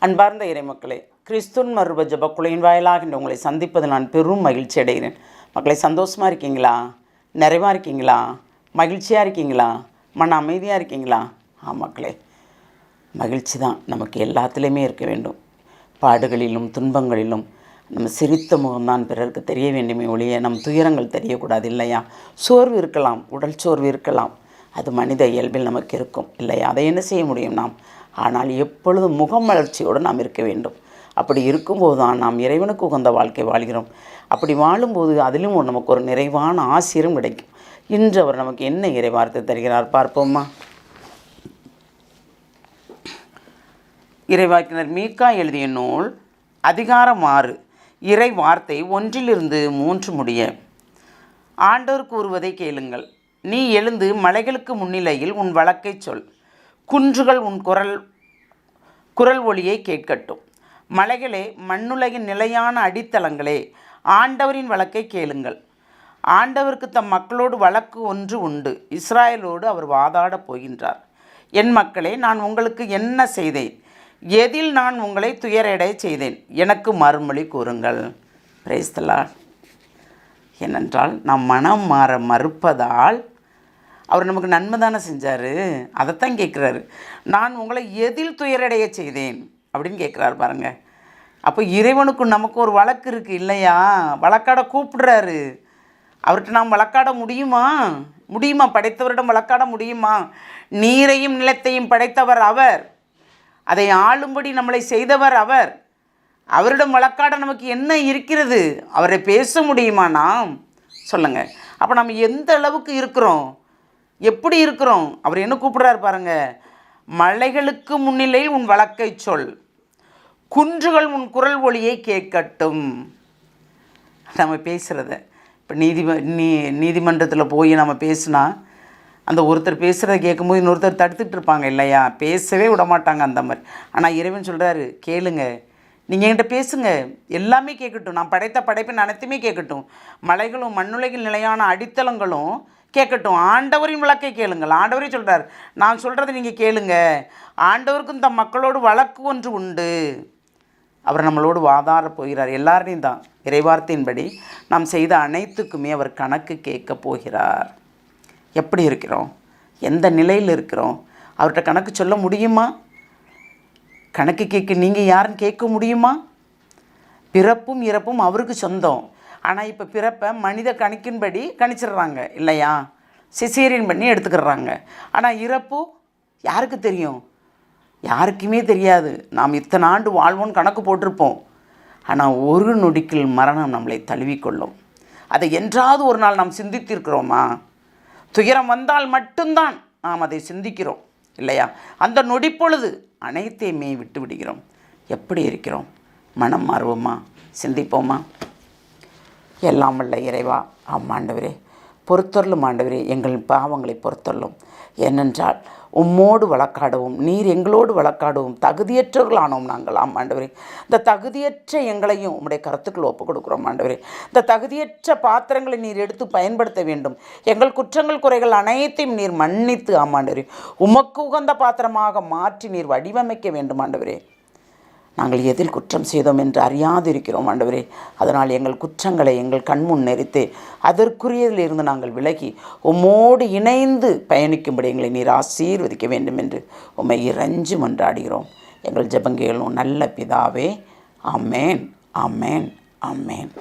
அன்பார்ந்த இறைமக்களே, கிறிஸ்துவின் மறுப ஜெபக்குழுவின் வாயிலாக உங்களை சந்திப்பது நான் பெரும் மகிழ்ச்சி அடைகிறேன். மக்களை, சந்தோஷமாக இருக்கீங்களா? நிறைவாக இருக்கீங்களா? மகிழ்ச்சியாக இருக்கீங்களா? மன அமைதியாக இருக்கீங்களா? மக்களே, மகிழ்ச்சி தான் நமக்கு எல்லாத்துலேயுமே இருக்க வேண்டும். பாடுகளிலும் துன்பங்களிலும் நம்ம சிரித்த முகம்தான் பிறருக்கு தெரிய வேண்டுமே ஒழிய நம் துயரங்கள் தெரியக்கூடாது, இல்லையா? சோர்வு இருக்கலாம், உடல் சோர்வு இருக்கலாம், அது மனித இயல்பில் நமக்கு இருக்கும், இல்லையா? அதை என்ன செய்ய முடியும் நாம்? ஆனால் எப்பொழுதும் முகமலர்ச்சியோடு நாம் இருக்க வேண்டும். அப்படி இருக்கும்போது தான் நாம் இறைவனுக்கு உகந்த வாழ்க்கை வாழ்கிறோம். அப்படி வாழும்போது அதிலும் நமக்கு ஒரு நிறைவான ஆசீரும் கிடைக்கும். இன்று அவர் நமக்கு என்ன இறைவார்த்தை தருகிறார் பார்ப்போமா? இறைவாக்கினர் மீகா எழுதிய நூல் அதிகாரம் 6 இறை வார்த்தை 1-3 முடிய. ஆண்டவர் கூறுவதை கேளுங்கள். நீ எழுந்து மலைகளுக்கு முன்னிலையில் உன் வழக்கை சொல். குன்றுகள் உன் குரல் ஒளியை கேட்கட்டும். மலைகளே, மண்ணுலகின் நிலையான அடித்தளங்களே, ஆண்டவரின் வழக்கை கேளுங்கள். ஆண்டவருக்கு தம் மக்களோடு வழக்கு ஒன்று உண்டு. இஸ்ராயலோடு அவர் வாதாடப் போகின்றார். என் மக்களே, நான் உங்களுக்கு என்ன செய்தேன்? எதில் நான் உங்களை துயரடைய செய்தேன்? எனக்கு மறுமொழி கூறுங்கள். Praise the Lord. ஏனென்றால் நாம் மனம் மாற மறுப்பதால் அவர் நமக்கு நன்மை தானே செஞ்சார். அதைத்தான் கேட்குறாரு. நான் உங்களை எதில் துயரடைய செய்தேன் அப்படின்னு கேட்குறாரு பாருங்கள். அப்போ இறைவனுக்கும் நமக்கு ஒரு வழக்கு இருக்குது, இல்லையா? வழக்காட கூப்பிடுறாரு. அவர்கிட்ட நாம் வழக்காட முடியுமா? படைத்தவரிடம் வழக்காட முடியுமா? நீரையும் நிலத்தையும் படைத்தவர் அவர். அதை ஆளும்படி நம்மளை செய்தவர் அவர். அவரிடம் வழக்காட நமக்கு என்ன இருக்கிறது? அவரை பேச முடியுமா நாம்? சொல்லுங்கள். அப்போ நம்ம எந்த அளவுக்கு இருக்கிறோம், எப்படி இருக்கிறோம்? அவர் என்ன கூப்பிடுறாரு பாருங்கள். மலைகளுக்கு முன்னிலையில் உன் வழக்கை சொல். குன்றுகள் உன் குரல் ஒளியை கேட்கட்டும். நம்ம பேசுகிறத இப்போ நீதிமன்றத்தில் போய் நம்ம பேசுனா அந்த ஒருத்தர் பேசுகிறத கேட்கும்போது இன்னொருத்தர் தடுத்துட்டு இருப்பாங்க, இல்லையா? பேசவே விட மாட்டாங்க அந்த மாதிரி. ஆனால் இறைவன் சொல்கிறாரு, கேளுங்க, நீங்கள் என்கிட்ட பேசுங்க, எல்லாமே கேட்கட்டும். நான் படைத்த படைப்பின் அனைத்துமே கேட்கட்டும். மலைகளும் மண்ணுலகில் நிலையான அடித்தளங்களும் கேட்கட்டும். ஆண்டவரின் வழக்கை கேளுங்கள். ஆண்டவரே சொல்கிறார், நான் சொல்கிறத நீங்கள் கேளுங்க. ஆண்டவருக்கும் தம் மக்களோடு வழக்கு ஒன்று உண்டு. அவர் நம்மளோடு வாதாட போகிறார். எல்லாரையும் தான் இறைவார்த்தையின்படி நாம் செய்த அனைத்துக்குமே அவர் கணக்கு கேட்க போகிறார். எப்படி இருக்கிறோம்? எந்த நிலையில் இருக்கிறோம்? அவர்கிட்ட கணக்கு சொல்ல முடியுமா? கணக்கு கேட்க நீங்கள் யாருன்னு கேட்க முடியுமா? பிறப்பும் இறப்பும் அவருக்கு சொந்தம். ஆனால் இப்போ பிறப்பை மனித கணக்கின்படி கணிச்சிடுறாங்க, இல்லையா? சிசேரியன் பண்ணி எடுத்துக்கிறாங்க. ஆனால் இறப்பு யாருக்கு தெரியும்? யாருக்குமே தெரியாது. நாம் இத்தனை ஆண்டு வாழ்வோன்னு கணக்கு போட்டிருப்போம். ஆனால் ஒரு நொடிக்கில் மரணம் நம்மளை தழுவிக்கொள்ளும். அதை என்றாவது ஒரு நாள் நாம் சிந்தித்திருக்கிறோமா? துயரம் வந்தால் மட்டும்தான் நாம் அதை சிந்திக்கிறோம், இல்லையா? அந்த நொடி பொழுது அனைத்தையுமே விட்டு விடுகிறோம். எப்படி இருக்கிறோம்? மனம் மாறுவோமா? சிந்திப்போமா? எல்லாம் வல்ல இறைவா, ஆண்டவரே, பொறுத்தருளும் ஆண்டவரே, எங்கள் பாவங்களை பொறுத்தருளும். ஏனென்றால் உம்மோடு வழக்காடவும் நீர் எங்களோடு வழக்காடவும் தகுதியற்றவர்களானோம் நாங்கள். ஆண்டவரே, இந்த தகுதியற்ற எங்களையும் உம்முடைய கருத்துக்கள் ஒப்புக் கொடுக்குறோம் ஆண்டவரே. இந்த தகுதியற்ற பாத்திரங்களை நீர் எடுத்து பயன்படுத்த வேண்டும். எங்கள் குற்றங்கள் குறைகள் அனைத்தையும் நீர் மன்னித்து ஆண்டவரே உமக்கு உகந்த பாத்திரமாக மாற்றி நீர் வடிவமைக்க வேண்டும் ஆண்டவரே. நாங்கள் எதில் குற்றம் செய்தோம் என்று அறியாதிருக்கிறோம் ஆண்டவரே. அதனால் எங்கள் குற்றங்களை எங்கள் கண்முன் நெறித்து அதற்குரியதிலிருந்து நாங்கள் விலகி உம்மோடு இணைந்து பயணிக்கும்படி எங்களை நீர் ஆசீர்வதிக்க வேண்டும் என்று உம்மை இறைஞ்சி மன்றாடுகிறோம். எங்கள் ஜெபங்களும் நல்ல பிதாவே. ஆமேன், ஆமேன், ஆமேன்.